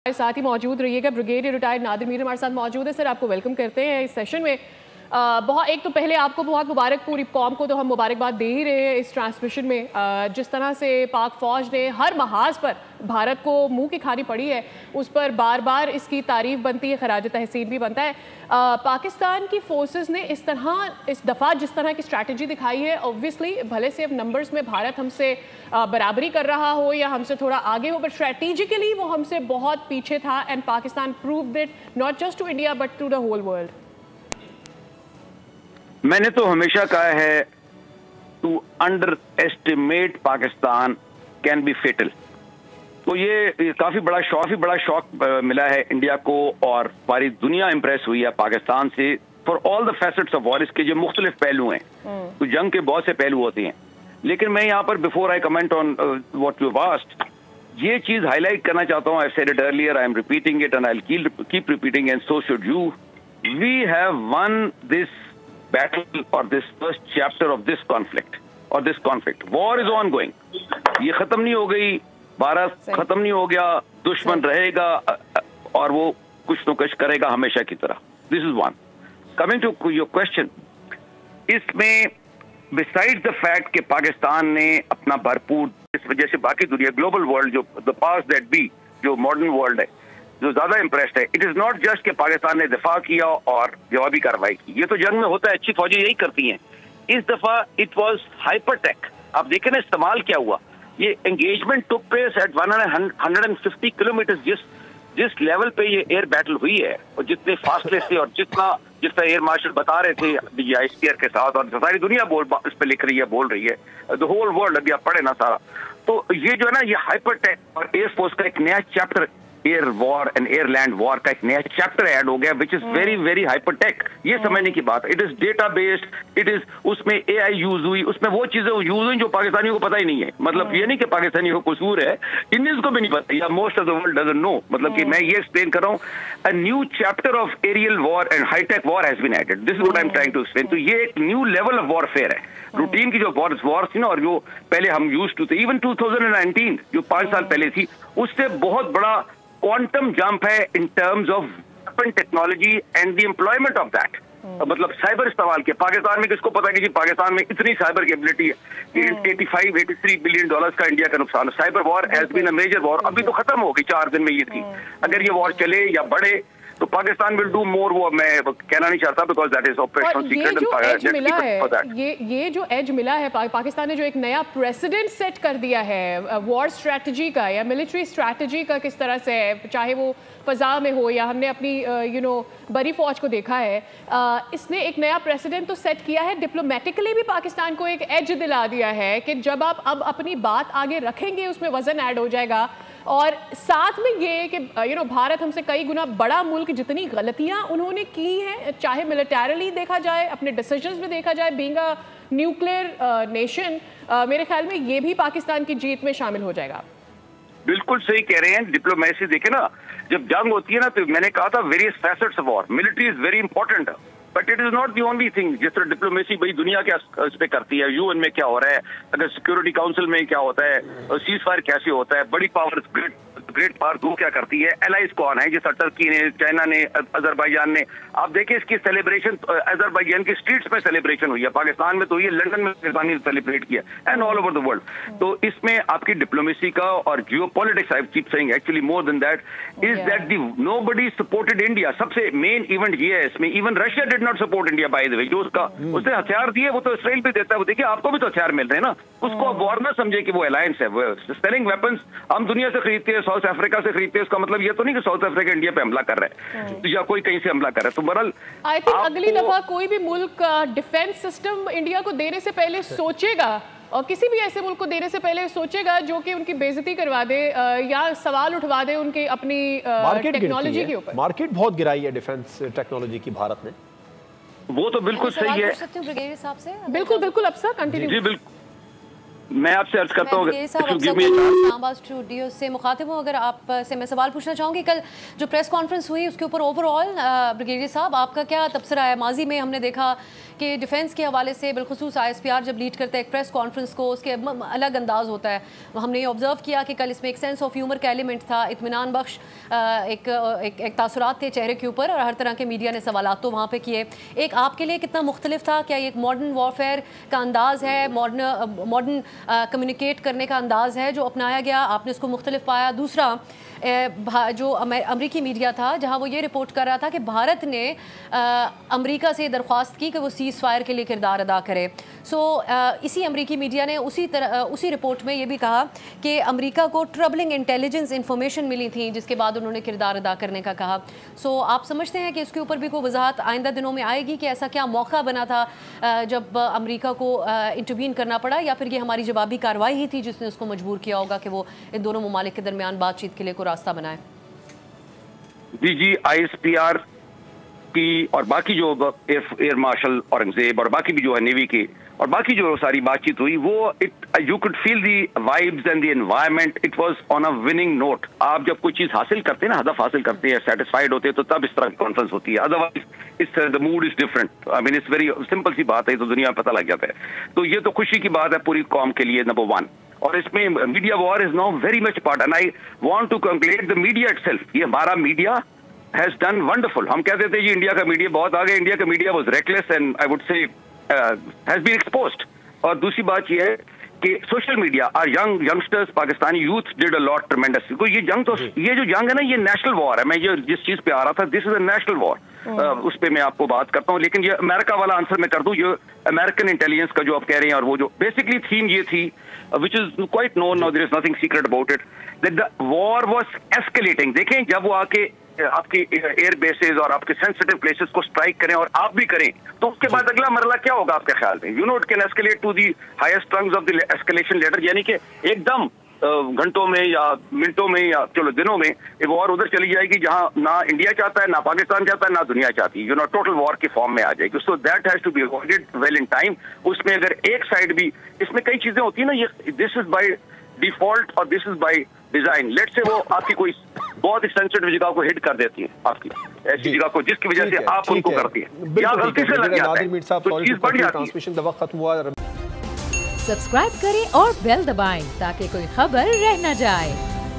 साथ ही मौजूद रहिएगा। ब्रिगेडियर रिटायर्ड नादिर मीर हमारे साथ मौजूद है। सर, आपको वेलकम करते हैं इस सेशन में। बहुत एक तो पहले आपको बहुत मुबारक, पूरी कौम को तो हम मुबारकबाद दे ही रहे हैं इस ट्रांसमिशन में। जिस तरह से पाक फ़ौज ने हर महाज पर भारत को मुंह की खानी पड़ी है, उस पर बार बार इसकी तारीफ़ बनती है, खराज तहसीन भी बनता है। पाकिस्तान की फोर्सेस ने इस दफ़ा जिस तरह की स्ट्रैटेजी दिखाई है, ऑब्वियसली भले से अब नंबर्स में भारत हमसे बराबरी कर रहा हो या हमसे थोड़ा आगे हो, बट स्ट्रैटेजिकली वो हमसे बहुत पीछे था। And Pakistan proved it not just to India but to the whole world. मैंने तो हमेशा कहा है, to underestimate Pakistan can be fatal. तो ये काफी बड़ा शॉक मिला है इंडिया को, और सारी दुनिया इंप्रेस हुई है पाकिस्तान से for all the facets of war. इसके जो मुख्तलिफ पहलू हैं, तो जंग के बहुत से पहलू होते हैं, लेकिन मैं यहाँ पर before I comment on what you asked, ये चीज हाईलाइट करना चाहता हूँ। I said it earlier, I am repeating it and I will keep repeating and so should you. We have won this battle or this first chapter of this conflict or this conflict. War is ongoing. ये खत्म नहीं हो गई, भारत खत्म नहीं हो गया, दुश्मन रहेगा और वो कुछ न कुछ करेगा हमेशा की तरह। This is one. Coming to your question, इसमें besides the fact कि पाकिस्तान ने अपना भरपूर, इस वजह से बाकी दुनिया, ग्लोबल वर्ल्ड, जो the powers that be, जो मॉडर्न वर्ल्ड है, जो ज्यादा इंप्रेस्ड है, इट इज नॉट जस्ट कि पाकिस्तान ने दिफा किया और जवाबी कार्रवाई की। ये तो जंग में होता है, अच्छी फौजें यही करती हैं। इस दफा इट वाज हाइपरटेक। आप देखें ना इस्तेमाल क्या हुआ। ये engagement took place at 150 kilometre. जिस लेवल पे ये एयर बैटल हुई है और जितने फासले से और जितना एयर मार्शल बता रहे थे ICR के साथ, और सारी दुनिया इस पे लिख रही है, बोल रही है, द होल वर्ल्ड, अभी आप पढ़े ना सारा। तो ये जो है ना, ये हाइपरटेक और एयरफोर्स का एक नया chapter, air war and air land war का एक नया चैप्टर ऐड हो गया, विच इज वेरी वेरी हाइपरटेक। ये समझने की बात। It is data based, it is, उसमें AI यूज हुई, उसमें वो चीजें यूज हुई जो पाकिस्तानियों को पता ही नहीं है। मतलब ये नहीं कि पाकिस्तानियों को कसूर है, इंडियंस को भी नहीं पता, या most of the world doesn't know. मतलब कि मैं ये एक्सप्लेन कर रहा हूँ, a new chapter of aerial war and hi-tech war has been added. This is what I am trying to explain. तो ये एक न्यू लेवल ऑफ वॉरफेयर है। रूटीन की जो वॉर थी ना, और जो पहले हम यूज टू थे, इवन 2019 जो 5 साल पहले थी, उससे बहुत बड़ा क्वांटम जंप है in terms of weapon technology and the employment of that. मतलब साइबर इस्तेमाल के पाकिस्तान में, किसको पता कि जी पाकिस्तान में इतनी साइबर कैपेबिलिटी है। 83 बिलियन डॉलर्स का इंडिया का नुकसान है। Cyber war has been a major war. अभी तो खत्म होगी, 4 दिन में ये थी। अगर ये वॉर चले या बढ़े तो पाकिस्तान विल डू मोर। वो मैं कहना नहीं चाहता, because that is operational secret. ये जो एज मिला है पाकिस्तान ने, जो एक नया प्रेसिडेंट सेट कर दिया है वॉर स्ट्रैटेजी का या मिलिट्री स्ट्रैटेजी का, किस तरह से है, चाहे वो फजा में हो या हमने अपनी बड़ी फौज को देखा है, इसने एक नया प्रेसिडेंट तो सेट किया है। डिप्लोमेटिकली भी पाकिस्तान को एक एज दिला दिया है कि जब आप अब अपनी बात आगे रखेंगे, उसमें वजन ऐड हो जाएगा। और साथ में ये कि भारत हमसे कई गुना बड़ा मुल्क, जितनी गलतियां उन्होंने की हैं, चाहे मिलिटरीली देखा जाए, अपने डिसीजंस में देखा जाए, बीइंग अ न्यूक्लियर नेशन, मेरे ख्याल में ये भी पाकिस्तान की जीत में शामिल हो जाएगा। बिल्कुल सही कह रहे हैं। डिप्लोमेसी देखे ना, जब जंग होती है ना, तो मैंने कहा था various facets of war, military is very important, but it is not the only thing. जिस तरह डिप्लोमेसी बड़ी दुनिया क्या इस पे करती है, UN में क्या हो रहा है, अगर सिक्योरिटी काउंसिल में क्या होता है, सीज फायर कैसे होता है, बड़ी पावर, ग्रेट पावर दो क्या करती है, एलाइज कौन है, जैसा टर्की ने, चाइना ने, अजरबैजान ने। आप देखिए इसकी सेलिब्रेशन अजरबैजान की स्ट्रीट्स में सेलिब्रेशन हुई है, पाकिस्तान में तो ये लंदन में पाकिस्तानी सेलिब्रेट किया, and all over the world. तो इसमें आपकी डिप्लोमेसी का और geopolitics, I keep saying actually more than that, is that the nobody supported India. सबसे मेन इवेंट ये है इसमें, even Russia did not support India by the way. जो उसने हथियार दिए वो तो इसराइल भी देता है। वो देखिए आपको भी तो हथियार मिल रहे हैं ना, उसको आप वॉर ना समझे कि वो अलायंस है। सेलिंग वेपन्स हम दुनिया से खरीदते हैं, साउथ अफ्रीका से खरीदते हैं, उसका मतलब ये तो नहीं कि साउथ अफ्रीका इंडिया पे हमला कर रहा है या कोई कहीं से हमला कर रहा है। तो बहरहाल आई थिंक अगली दफा कोई भी मुल्क डिफेंस सिस्टम इंडिया को देने से पहले सोचेगा, और किसी भी ऐसे मुल्क को देने से पहले सोचेगा जो कि उनकी बेइज्जती करवा दे या सवाल उठवा दे उनके अपनी टेक्नोलॉजी के ऊपर। मार्केट बहुत गिराई है डिफेंस टेक्नोलॉजी की भारत ने। वो तो बिल्कुल सही है। बिल्कुल बिल्कुल, अब सर कंटिन्यू। जी बिल्कुल। मैं आपसे अर्ज करता हूँ इस्लामाबाद स्टूडियो से मुखातिब हूँ। अगर आप से मैं सवाल पूछना चाहूँगी, कल जो प्रेस कॉन्फ्रेंस हुई उसके ऊपर ओवरऑल ब्रिगेडियर साहब आपका क्या तबसरा है? माजी में हमने देखा कि डिफेंस के हवाले से बिलखुसूस ISPR जब लीड करता है एक प्रेस कॉन्फ्रेंस को, उसके अलग अंदाज होता है। हमने ये ऑब्जर्व किया कि कल इसमें एक सेंस ऑफ ह्यूमर का एलिमेंट था, इत्मीनान बख्श एक तासुरात थे चेहरे के ऊपर, और हर तरह के मीडिया ने सवाल तो वहाँ पे किए। एक आपके लिए कितना मुख्तलिफ था? क्या ये एक मॉडर्न वॉरफेयर का अंदाज़ है, मॉडर्न कम्युनिकेट करने का अंदाज़ है जो अपनाया गया, आपने उसको मुख्तलिफ पाया? दूसरा, जो अमेरिकी मीडिया था जहाँ वो ये रिपोर्ट कर रहा था कि भारत ने अमेरिका से दरख्वास्त की कि वो सीज़ फायर के लिए किरदार अदा करे। इसी अमेरिकी मीडिया ने उसी रिपोर्ट में ये भी कहा कि अमेरिका को ट्रबलिंग इंटेलिजेंस इंफॉर्मेशन मिली थी जिसके बाद उन्होंने किरदार अदा करने का कहा। आप समझते हैं कि इसके ऊपर भी कोई वजाहत आइंदा दिनों में आएगी कि ऐसा क्या मौका बना था जब अमेरिका को इंटरवीन करना पड़ा, या फिर ये हमारी जवाबी कार्रवाई ही थी जिसने उसको मजबूर किया होगा कि वो इन दोनों ममालिक के दरमियान बातचीत के लिए कोई रास्ता बनाए? जी, ISPR की और बाकी जो एयर मार्शल औरंगजेब और बाकी भी जो है नेवी की और बाकी जो सारी बातचीत हुई, वो you could feel the vibes and the environment, it was on a winning note. आप जब कोई चीज हासिल करते हैं ना, हदफ हासिल करते हैं, सेटिस्फाइड होते हैं, तो तब इस तरह की कॉन्फ्रेंस होती है। Otherwise is the mood is different. I mean it's very simple सी बात है, तो दुनिया में पता लग जाता है। तो ये तो खुशी की बात है पूरी कौम के लिए, नंबर वन। और इसमें media war is now very much part, and I want to conclude the media itself. ये हमारा मीडिया हैज डन वंडरफुल। हम कहते थे जी इंडिया का मीडिया बहुत आगे, इंडिया का media was reckless and I would say has been exposed. और दूसरी बात यह है कि सोशल मीडिया और youngsters, Pakistani youth did a lot tremendous. ये जो जंग है ना, ये नेशनल वॉर है। मैं ये जिस चीज पे आ रहा था, this is a national war. उस पे मैं आपको बात करता हूँ, लेकिन ये अमेरिका वाला आंसर मैं कर दूं। ये अमेरिकन इंटेलिजेंस का जो आप कह रहे हैं, और वो जो बेसिकली थीम ये थी, which is quite known now, there is nothing secret about it, that the war was escalating. देखें, जब वो आके आपकी एयर बेसेस और आपके सेंसिटिव प्लेसेस को स्ट्राइक करें और आप भी करें, तो उसके बाद अगला मरला क्या होगा आपके ख्याल में? You know, it can escalate to the highest rungs of the escalation ladder, यानी कि एकदम घंटों में या मिनटों में या चलो दिनों में एक वॉर उधर चली जाएगी जहां ना इंडिया चाहता है, ना पाकिस्तान चाहता है, ना दुनिया चाहती है। यू नो, टोटल वॉर की फॉर्म में आ जाएगी। So that has to be avoided well in time. उसमें अगर एक साइड भी, इसमें कई चीजें होती है ना, ये दिस इज बाय डिफॉल्ट और this is by design. Late से वो आपकी कोई बहुत ही सेंसिटिव जगह को हिट कर देती है, आपकी ऐसी जगह को जिसकी वजह से आप उनको करती है या गलती से लग जाता है, तो चीज बढ़ जाती है। सब्सक्राइब करें और बेल दबाएं ताकि कोई खबर रह न जाए।